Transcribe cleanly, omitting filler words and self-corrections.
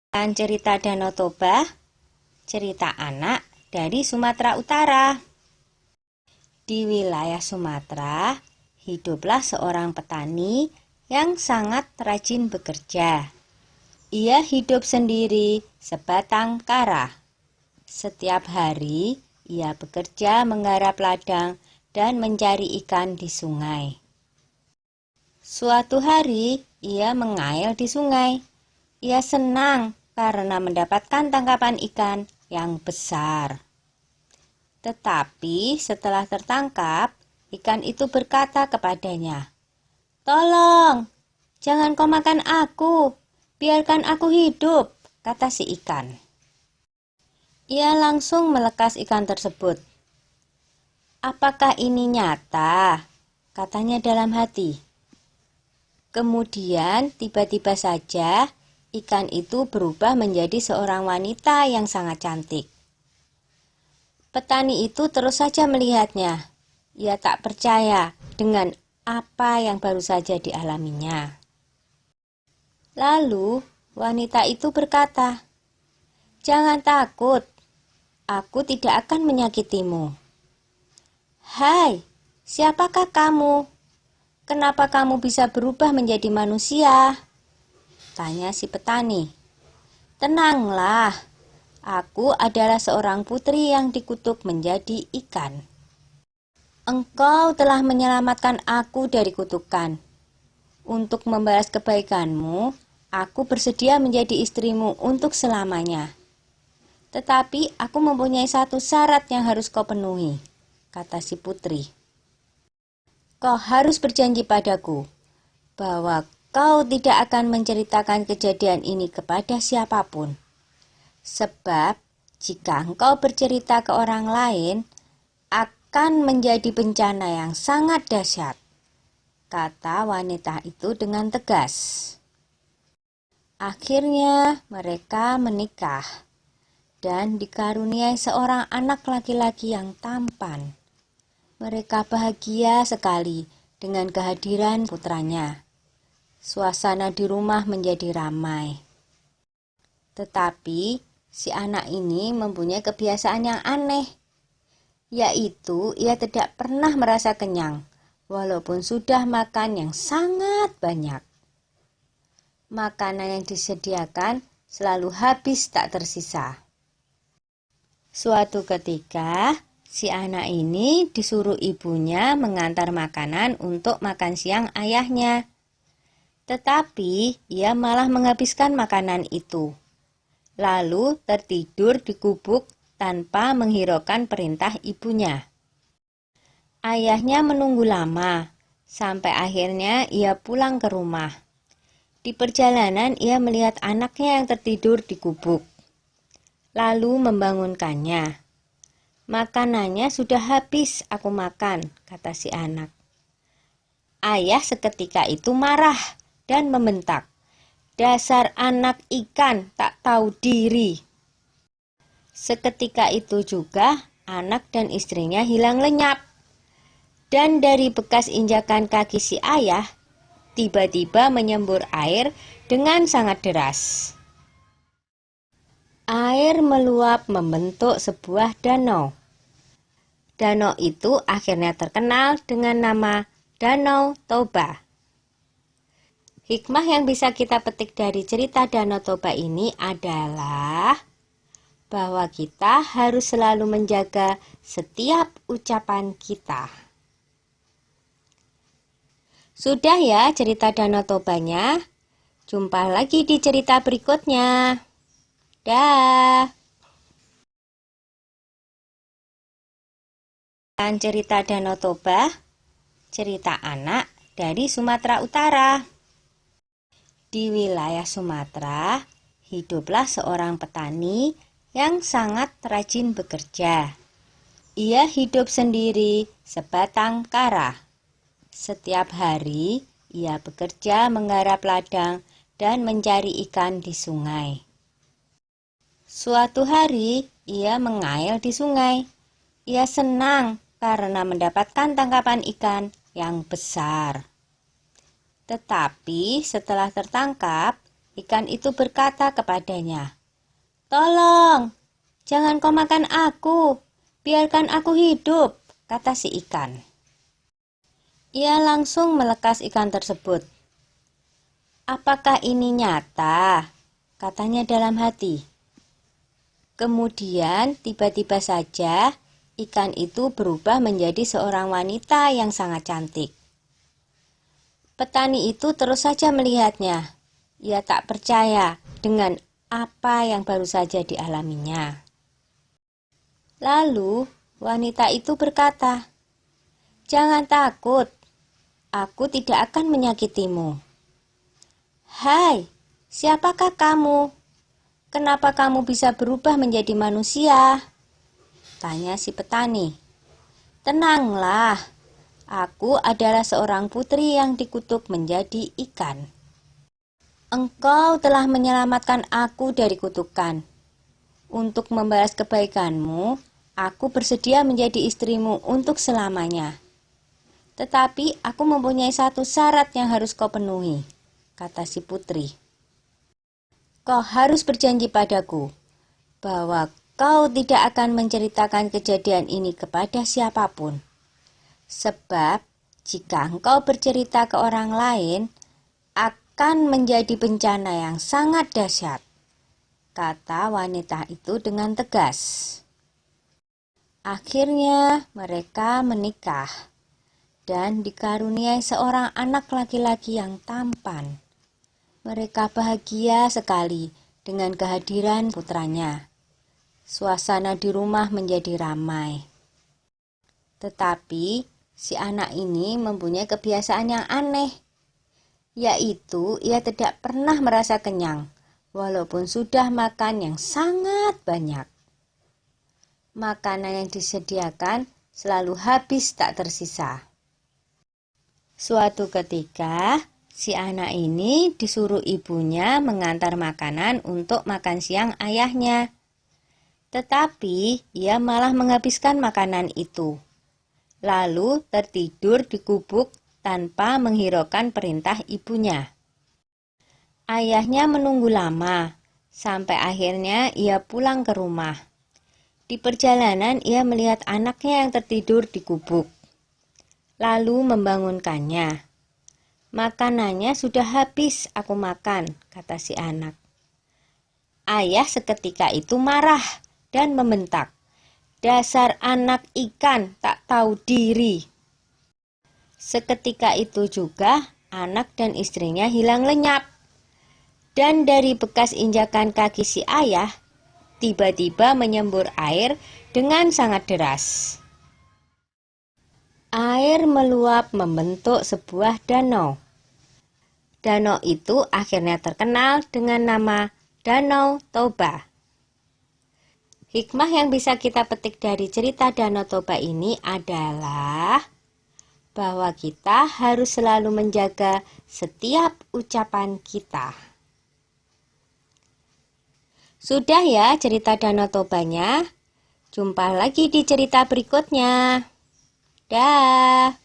Cerita Danau Toba, cerita anak dari Sumatera Utara. Di wilayah Sumatera, hiduplah seorang petani yang sangat rajin bekerja. Ia hidup sendiri sebatang kara. Setiap hari, ia bekerja menggarap ladang dan mencari ikan di sungai. Suatu hari, ia mengail di sungai. Ia senang karena mendapatkan tangkapan ikan yang besar. Tetapi setelah tertangkap, ikan itu berkata kepadanya, "Tolong, jangan kau makan aku, biarkan aku hidup," kata si ikan. Ia langsung melekas ikan tersebut. "Apakah ini nyata?" katanya dalam hati. Kemudian tiba-tiba saja ikan itu berubah menjadi seorang wanita yang sangat cantik. Petani itu terus saja melihatnya. Ia tak percaya dengan apa yang baru saja dialaminya. Lalu wanita itu berkata, "Jangan takut, aku tidak akan menyakitimu." "Hai, siapakah kamu? Kenapa kamu bisa berubah menjadi manusia?" tanya si petani. "Tenanglah, aku adalah seorang putri yang dikutuk menjadi ikan. Engkau telah menyelamatkan aku dari kutukan. Untuk membalas kebaikanmu, aku bersedia menjadi istrimu untuk selamanya. Tetapi aku mempunyai satu syarat yang harus kau penuhi," kata si putri. "Kau harus berjanji padaku bahwa kau tidak akan menceritakan kejadian ini kepada siapapun. Sebab jika engkau bercerita ke orang lain, akan menjadi bencana yang sangat dahsyat," kata wanita itu dengan tegas. Akhirnya mereka menikah dan dikaruniai seorang anak laki-laki yang tampan. Mereka bahagia sekali dengan kehadiran putranya. Suasana di rumah menjadi ramai. Tetapi si anak ini mempunyai kebiasaan yang aneh, yaitu ia tidak pernah merasa kenyang, walaupun sudah makan yang sangat banyak. Makanan yang disediakan selalu habis tak tersisa. Suatu ketika, si anak ini disuruh ibunya mengantar makanan untuk makan siang ayahnya. Tetapi ia malah menghabiskan makanan itu. Lalu tertidur di gubuk tanpa menghiraukan perintah ibunya. Ayahnya menunggu lama, sampai akhirnya ia pulang ke rumah. Di perjalanan ia melihat anaknya yang tertidur di gubuk. Lalu membangunkannya. "Makanannya sudah habis aku makan," kata si anak. Ayah seketika itu marah dan membentak, "Dasar anak ikan tak tahu diri." Seketika itu juga anak dan istrinya hilang lenyap. Dan dari bekas injakan kaki si ayah, tiba-tiba menyembur air dengan sangat deras. Air meluap membentuk sebuah danau. Danau itu akhirnya terkenal dengan nama Danau Toba. Hikmah yang bisa kita petik dari cerita Danau Toba ini adalah bahwa kita harus selalu menjaga setiap ucapan kita. Sudah ya cerita Danau Tobanya. Jumpa lagi di cerita berikutnya. Dah. Cerita Danau Toba, cerita anak dari Sumatera Utara. Di wilayah Sumatera, hiduplah seorang petani yang sangat rajin bekerja. Ia hidup sendiri sebatang kara. Setiap hari, ia bekerja menggarap ladang dan mencari ikan di sungai. Suatu hari, ia mengail di sungai. Ia senang karena mendapatkan tangkapan ikan yang besar. Tetapi setelah tertangkap, ikan itu berkata kepadanya, "Tolong, jangan kau makan aku, biarkan aku hidup," kata si ikan. Ia langsung melekas ikan tersebut. "Apakah ini nyata?" katanya dalam hati. Kemudian tiba-tiba saja ikan itu berubah menjadi seorang wanita yang sangat cantik. Petani itu terus saja melihatnya. Ia tak percaya dengan apa yang baru saja dialaminya. Lalu wanita itu berkata, "Jangan takut, aku tidak akan menyakitimu." "Hai, siapakah kamu? Kenapa kamu bisa berubah menjadi manusia?" tanya si petani. "Tenanglah, aku adalah seorang putri yang dikutuk menjadi ikan. Engkau telah menyelamatkan aku dari kutukan. Untuk membalas kebaikanmu, aku bersedia menjadi istrimu untuk selamanya. Tetapi aku mempunyai satu syarat yang harus kau penuhi," kata si putri. "Kau harus berjanji padaku bahwa kau tidak akan menceritakan kejadian ini kepada siapapun. Sebab jika engkau bercerita ke orang lain, akan menjadi bencana yang sangat dahsyat," kata wanita itu dengan tegas. Akhirnya mereka menikah dan dikaruniai seorang anak laki-laki yang tampan. Mereka bahagia sekali dengan kehadiran putranya. Suasana di rumah menjadi ramai. Tetapi si anak ini mempunyai kebiasaan yang aneh, yaitu ia tidak pernah merasa kenyang, walaupun sudah makan yang sangat banyak. Makanan yang disediakan selalu habis tak tersisa. Suatu ketika, si anak ini disuruh ibunya mengantar makanan untuk makan siang ayahnya. Tetapi ia malah menghabiskan makanan itu, lalu tertidur di gubuk tanpa menghiraukan perintah ibunya. Ayahnya menunggu lama, sampai akhirnya ia pulang ke rumah. Di perjalanan ia melihat anaknya yang tertidur di gubuk, lalu membangunkannya. "Makanannya sudah habis aku makan," kata si anak. Ayah seketika itu marah dan membentak, "Dasar anak ikan tak tahu diri." Seketika itu juga anak dan istrinya hilang lenyap. Dan dari bekas injakan kaki si ayah, tiba-tiba menyembur air dengan sangat deras. Air meluap membentuk sebuah danau. Danau itu akhirnya terkenal dengan nama Danau Toba. Hikmah yang bisa kita petik dari cerita Danau Toba ini adalah bahwa kita harus selalu menjaga setiap ucapan kita. Sudah ya cerita Danau Tobanya? Jumpa lagi di cerita berikutnya. Dah.